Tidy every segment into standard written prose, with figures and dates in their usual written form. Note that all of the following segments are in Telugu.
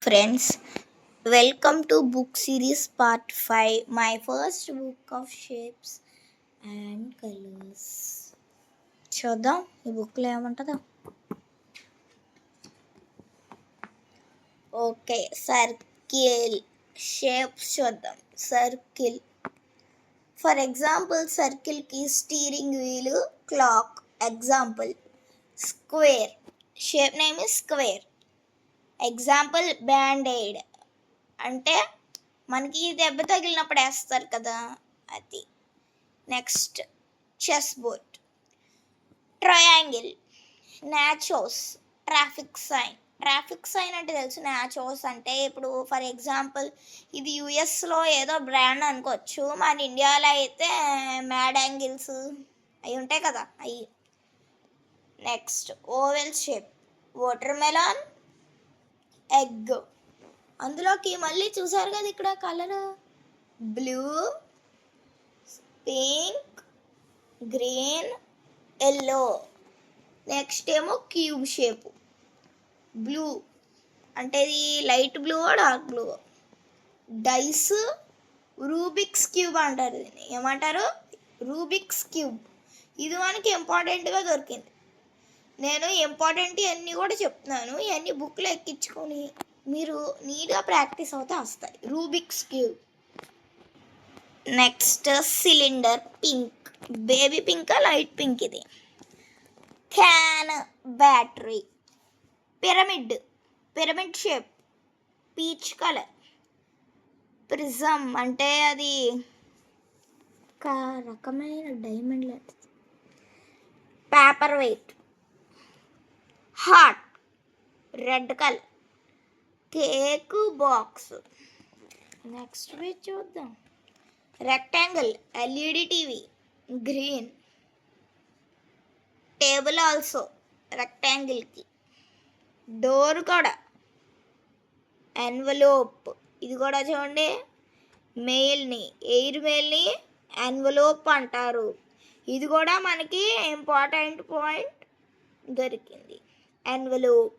friends, welcome to book series part 5, my first book of shapes and colors. చూద్దాం ఈ బుక్లో ఏముంటుందో. ఓకే, సర్కిల్ షేప్స్ చూద్దాం. సర్కిల్ ఫర్ ఎగ్జాంపుల్, సర్కిల్కి steering wheel, clock. Example square, shape name is square. Example band aid, అంటే మనకి దెబ్బ తగిలినప్పుడు వేస్తారు కదా అది. Next chess board. Triangle, nachos, traffic sign. Traffic sign అంటే తెలుసు, నాచోస్ అంటే ఇప్పుడు ఫర్ ఎగ్జాంపుల్ ఇది యుఎస్లో ఏదో బ్రాండ్ అనుకోవచ్చు, మన ఇండియాలో అయితే మ్యాడ్ యాంగిల్స్ అవి ఉంటాయి కదా అవి. Next oval shape, watermelon, egg. అందులోకి మళ్ళీ చూసారు కదా ఇక్కడ colour blue, pink, green, yellow. Next ఏమో క్యూబ్ షేపు, బ్లూ అంటే ఇది light blue dark blue. Dice, Rubik's cube అంటారు దీన్ని. ఏమంటారు? Rubik's cube. ఇది మనకి ఇంపార్టెంట్గా దొరికింది. నేను ఇంపార్టెంట్ ఇవన్నీ కూడా చెప్తున్నాను, ఇవన్నీ బుక్లో ఎక్కించుకొని మీరు నీట్గా ప్రాక్టీస్ అవుతే వస్తాయి. Rubik's cube. Next cylinder, pink, baby pink, light pink ఇది. Can, battery. Pyramid, pyramid shape, peach colour. Prism అంటే అది ఒక రకమైన డైమండ్ లాంటిది. Paper weight. Heart, red colour. Cake box. Next page చూద్దాం. Rectangle, LED TV, green. Table also రెక్టాంగిల్కి. డోర్ కూడా. ఎన్వలోప్, ఇది కూడా చూడండి, మెయిల్ని, ఎయిర్ మెయిల్ని ఎన్వలోప్ అంటారు. ఇది కూడా మనకి ఇంపార్టెంట్ పాయింట్ దొరికింది. Envelope,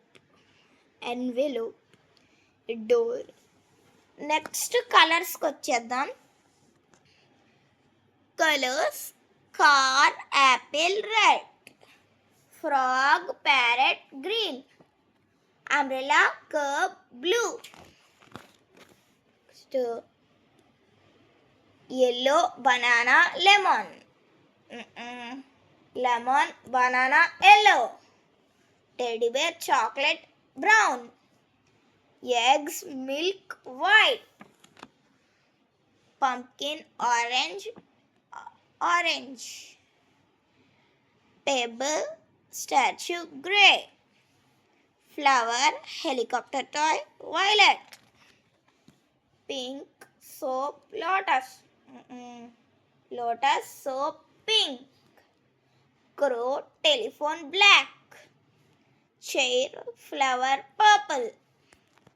envelope, door. నెక్స్ట్ కలర్స్కి వచ్చేద్దాం. Colours: car, apple, red. Frog, parrot, green. Umbrella, cup, blue. yellow, banana, lemon. Lemon, banana, yellow. Teddy bear, chocolate, brown. Eggs, milk, white. Pumpkin, orange, orange. Pebble, statue, gray. Flower, helicopter toy, violet. Pink, soap, lotus. Lotus, soap, pink. Crow, telephone, black. Chair, flower, purple.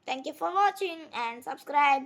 Thank you for watching and subscribe.